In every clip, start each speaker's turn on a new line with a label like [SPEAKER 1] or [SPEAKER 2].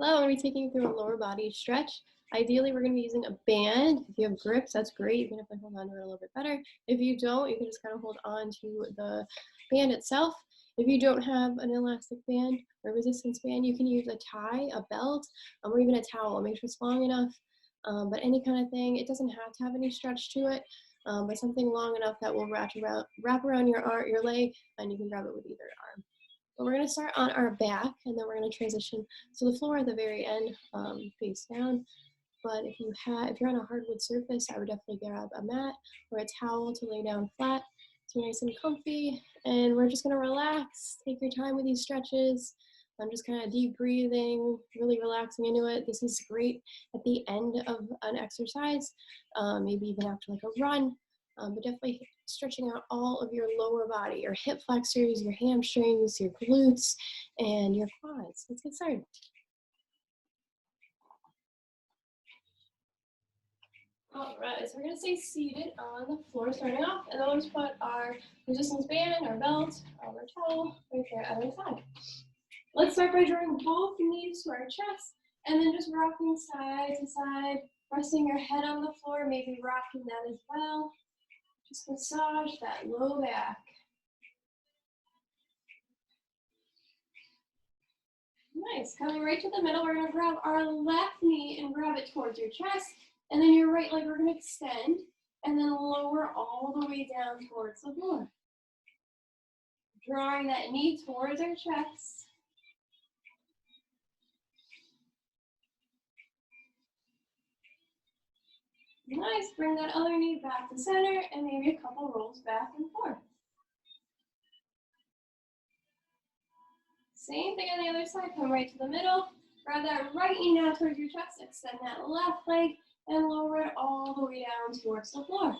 [SPEAKER 1] Hello, I'm going to be taking you through a lower body stretch. Ideally, we're going to be using a band. If you have grips, that's great. You can definitely hold on to it a little bit better. If you don't, you can just kind of hold on to the band itself. If you don't have an elastic band or resistance band, you can use a tie, a belt, or even a towel. Make sure it's long enough, but any kind of thing. It doesn't have to have any stretch to it, but something long enough that will wrap around your leg, and you can grab it with either arm. But we're going to start on our back, and then we're going to transition to the floor at the very end, face down. But if you're on a hardwood surface, I would definitely grab a mat or a towel to lay down flat so you're nice and comfy. And we're just going to relax. Take your time with these stretches. I'm just kind of deep breathing, really relaxing into it. This is great at the end of an exercise, maybe even after like a run. But definitely stretching out all of your lower body, your hip flexors, your hamstrings, your glutes, and your quads. Let's get started. All right, so we're gonna stay seated on the floor starting off, and then we'll just put our resistance band, our belt, our towel right there at our side. Let's start by drawing both knees to our chest, and then just rocking side to side, resting your head on the floor, maybe rocking that as well. Just massage that low back. Nice. Coming right to the middle, we're going to grab our left knee and grab it towards your chest. And then your right leg, we're going to extend and then lower all the way down towards the floor. Drawing that knee towards our chest. Nice. Bring that other knee back to center and maybe a couple rolls back and forth. Same thing on the other side. Come right to the middle. Grab that right knee now towards your chest. Extend that left leg and lower it all the way down towards the floor.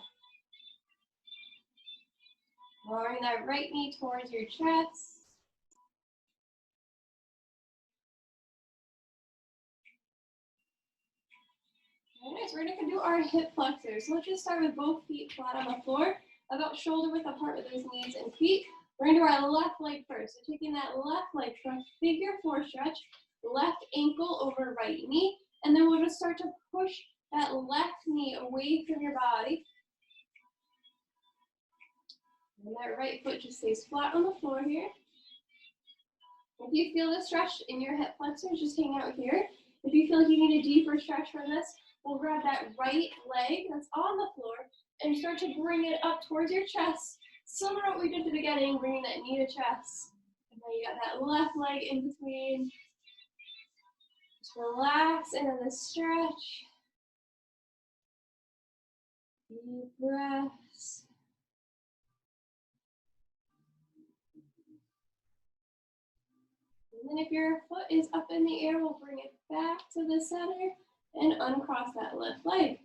[SPEAKER 1] Lowering that right knee towards your chest. Nice, we're gonna do our hip flexors. So let's just start with both feet flat on the floor, about shoulder width apart with those knees and feet. We're gonna do our left leg first. So taking that left leg for a figure four stretch, left ankle over right knee, and then we'll just start to push that left knee away from your body. And that right foot just stays flat on the floor here. If you feel the stretch in your hip flexors, just hang out here. If you feel like you need a deeper stretch from this, we'll grab that right leg that's on the floor and start to bring it up towards your chest. Similar to what we did at the beginning, bringing that knee to chest. And then you got that left leg in between. Just relax into the stretch. Deep breaths. And then if your foot is up in the air, we'll bring it back to the center and uncross that left leg.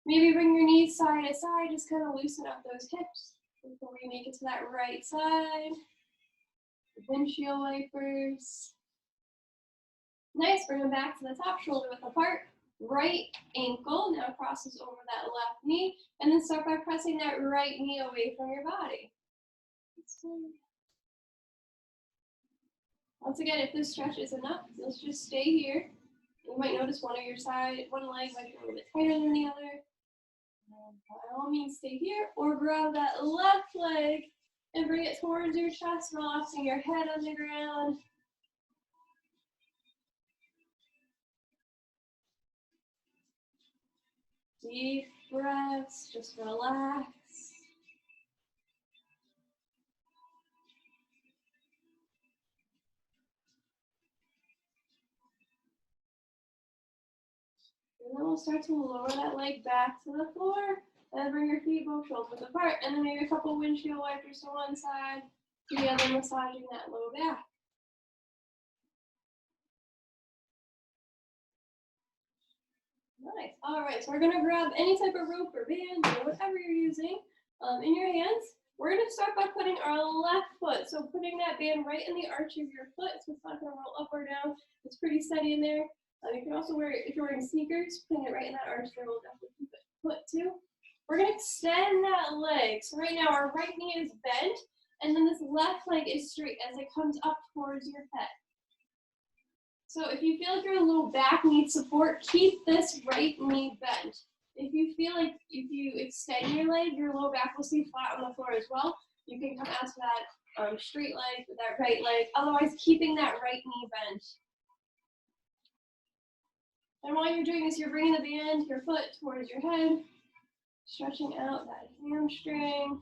[SPEAKER 1] Maybe bring your knees side to side, just kind of loosen up those hips before we make it to that right side. Windshield wipers. Nice, bring them back to the top, shoulder width apart. Right ankle now crosses over that left knee, and then start by pressing that right knee away from your body. Once again, if this stretch is enough, let's just stay here. You might notice one leg might be a little bit tighter than the other. By all means, stay here, or grab that left leg and bring it towards your chest, relaxing your head on the ground. Deep breaths, just relax. And then we'll start to lower that leg back to the floor. And bring your feet both shoulder width apart. And then maybe a couple windshield wipers to one side, to the other, massaging that low back. Nice. All right, so we're going to grab any type of rope or band, whatever you're using, in your hands. We're going to start by putting our left foot. So putting that band right in the arch of your foot, so it's not going to roll up or down. It's pretty steady in there. You can also wear it, if you're wearing sneakers, putting it right in that arch there will definitely keep it put too. We're going to extend that leg. So right now our right knee is bent, and then this left leg is straight as it comes up towards your head. So if you feel like your low back needs support, keep this right knee bent. If you feel like if you extend your leg, your low back will stay flat on the floor as well. You can come out to that straight leg with that right leg. Otherwise, keeping that right knee bent. And while you're doing this, you're bringing the band, your foot towards your head, stretching out that hamstring.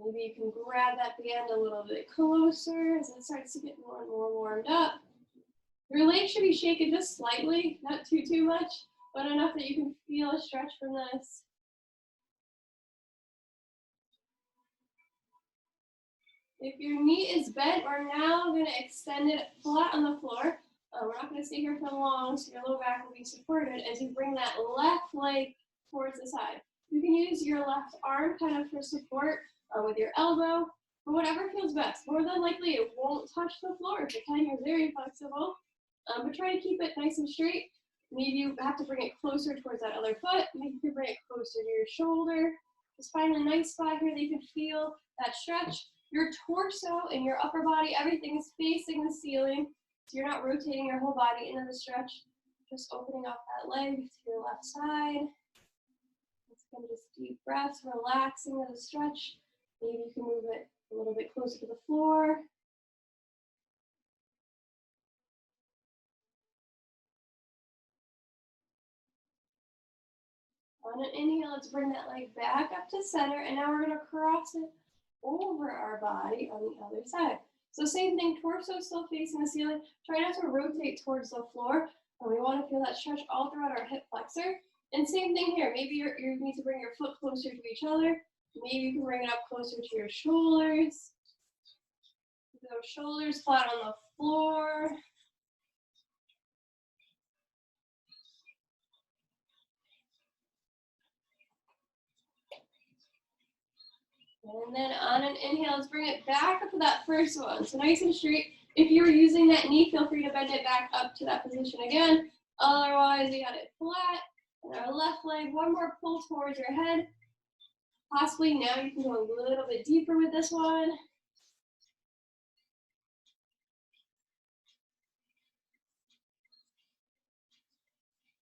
[SPEAKER 1] Maybe you can grab that band a little bit closer as it starts to get more and more warmed up. Your legs should be shaken just slightly, not too much, but enough that you can feel a stretch from this. If your knee is bent, we're now going to extend it flat on the floor. We're not going to stay here for long, so your low back will be supported as you bring that left leg towards the side. You can use your left arm kind of for support with your elbow, or whatever feels best. More than likely, it won't touch the floor. If it can, you're very flexible, but try to keep it nice and straight. Maybe you have to bring it closer towards that other foot. Maybe you can bring it closer to your shoulder. Just find a nice spot here that you can feel that stretch. Your torso and your upper body, everything is facing the ceiling. So you're not rotating your whole body into the stretch. Just opening up that leg to your left side. Let's go just deep breaths, relaxing the stretch. Maybe you can move it a little bit closer to the floor. On an inhale, let's bring that leg back up to center, and now we're going to cross it over our body on the other side. So same thing, torso still facing the ceiling. Try not to rotate towards the floor. And we want to feel that stretch all throughout our hip flexor. And same thing here. Maybe you need to bring your foot closer to each other. Maybe you can bring it up closer to your shoulders. Those shoulders flat on the floor. And then on an inhale, let's bring it back up to that first one. So nice and straight. If you were using that knee, feel free to bend it back up to that position again. Otherwise, we got it flat. And our left leg, one more pull towards your head. Possibly now you can go a little bit deeper with this one.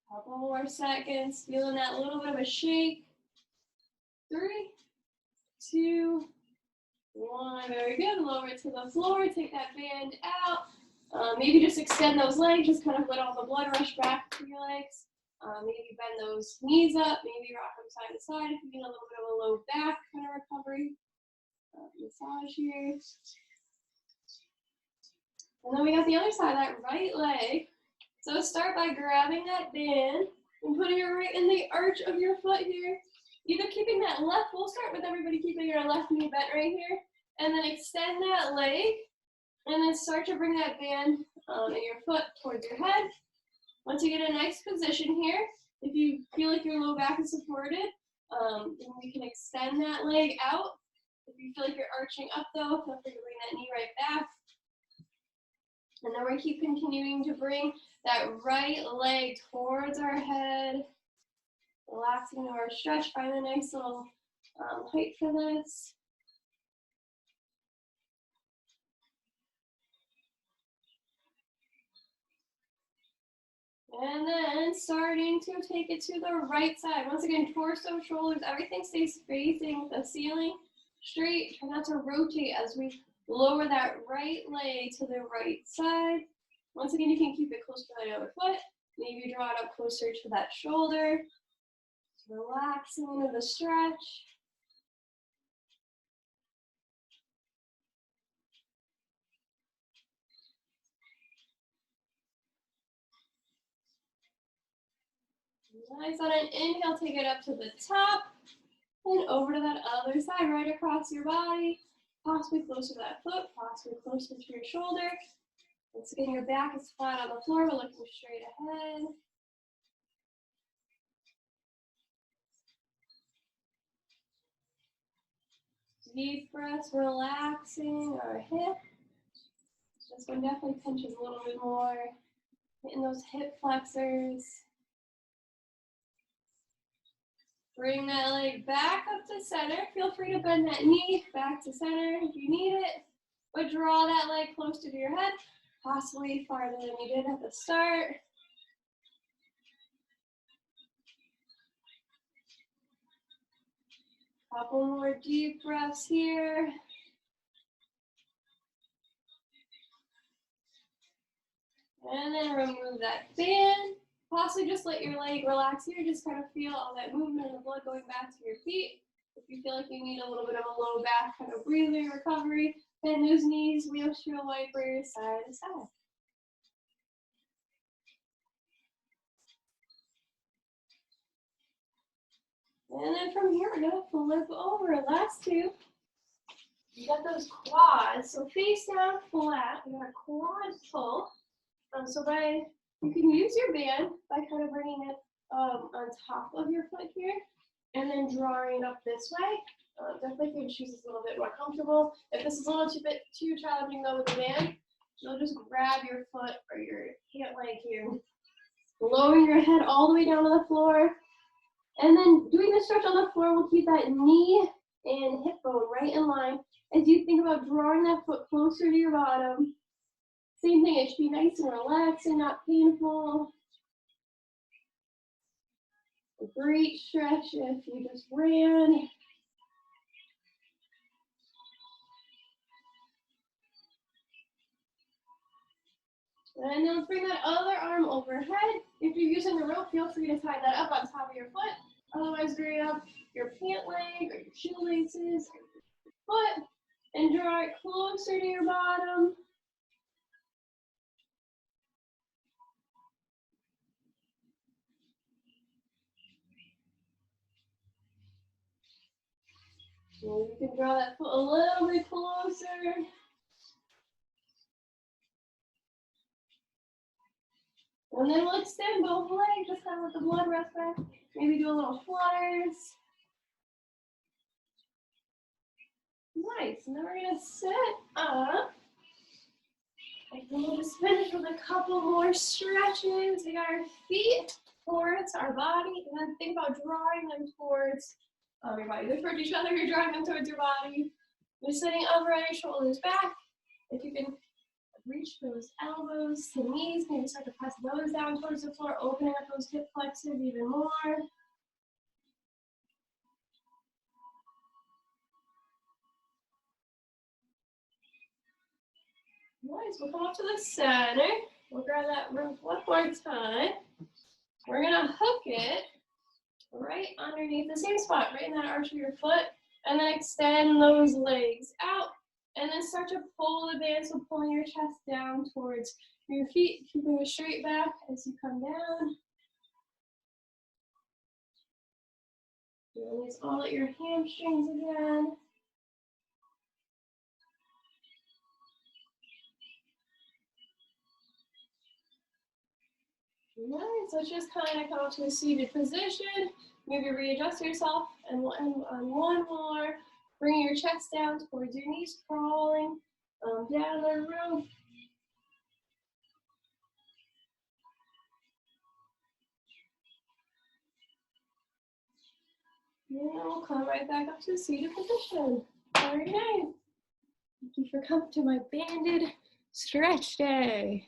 [SPEAKER 1] Couple more seconds, feeling that little bit of a shake. 3, 2, 1. Very good. Lower it to the floor. Take that band out. Maybe just extend those legs. Just kind of let all the blood rush back to your legs. Maybe bend those knees up. Maybe rock them side to side if you need a little bit of a low back kind of recovery. Massage here. And then we got the other side, that right leg. So start by grabbing that band and putting it right in the arch of your foot here. Either keeping that left, we'll start with everybody keeping your left knee bent right here. And then extend that leg. And then start to bring that band and your foot towards your head. Once you get a nice position here, if you feel like your low back is supported, then we can extend that leg out. If you feel like you're arching up though, feel free to bring that knee right back. And then we keep continuing to bring that right leg towards our head. Relaxing to our stretch, find a nice little height for this. And then starting to take it to the right side. Once again, torso, shoulders, everything stays facing the ceiling straight. Try not to rotate as we lower that right leg to the right side. Once again, you can keep it close to the other foot. Maybe draw it up closer to that shoulder. Relaxing into the stretch. Nice. On an inhale, take it up to the top and over to that other side, right across your body, possibly closer to that foot, possibly closer to your shoulder. Once again, your back is flat on the floor, we're looking straight ahead. Deep breaths, relaxing our hip. This one definitely pinches a little bit more, hitting those hip flexors. Bring that leg back up to center. Feel free to bend that knee back to center if you need it. But draw that leg closer to your head, possibly farther than you did at the start. Couple more deep breaths here. And then remove that band. Possibly just let your leg relax here. Just kind of feel all that movement and the blood going back to your feet. If you feel like you need a little bit of a low back kind of breathing recovery, bend those knees, windshield wipers, side to side. And then from here, we're gonna flip over. Last two. You got those quads, so face down flat. We got a quad pull. So you can use your band by kind of bringing it on top of your foot here, and then drawing it up this way. Definitely if your shoes is a little bit more comfortable. If this is a little too challenging though with the band, you'll just grab your foot or your leg here, lowering your head all the way down to the floor, and then doing the stretch on the floor will keep that knee and hip bone right in line as you think about drawing that foot closer to your bottom. Same thing, it should be nice and relaxed and not painful. A great stretch if you just ran. And then let's bring that other arm overhead. If you're using the rope, feel free to tie that up on top of your foot. Otherwise, bring up your pant leg or your shoelaces or your foot and draw it closer to your bottom. So you can draw that foot a little bit closer. And then we'll extend both legs, just kind of let the blood rest back. Maybe do a little flutters. Nice, and then we're gonna sit up. And then we'll just finish with a couple more stretches. We got our feet towards our body, and then think about drawing them towards your body. They're towards each other, you're drawing them towards your body. You're sitting upright, shoulders back. If you can reach those elbows to knees, maybe start to press those down towards the floor, opening up those hip flexors even more. Nice, we'll come up to the center. We'll grab that rope one more time. We're gonna hook it right underneath the same spot, right in that arch of your foot, and then extend those legs out, and then start to pull the band, so pulling your chest down towards your feet, keeping a straight back as you come down. Release all at your hamstrings again. Nice, let's just kind of come up to a seated position. Maybe readjust yourself, and we'll end on one more. Bring your chest down towards your knees, crawling down the rope. And we'll come right back up to a seated position. Very nice. Thank you for coming to my banded stretch day.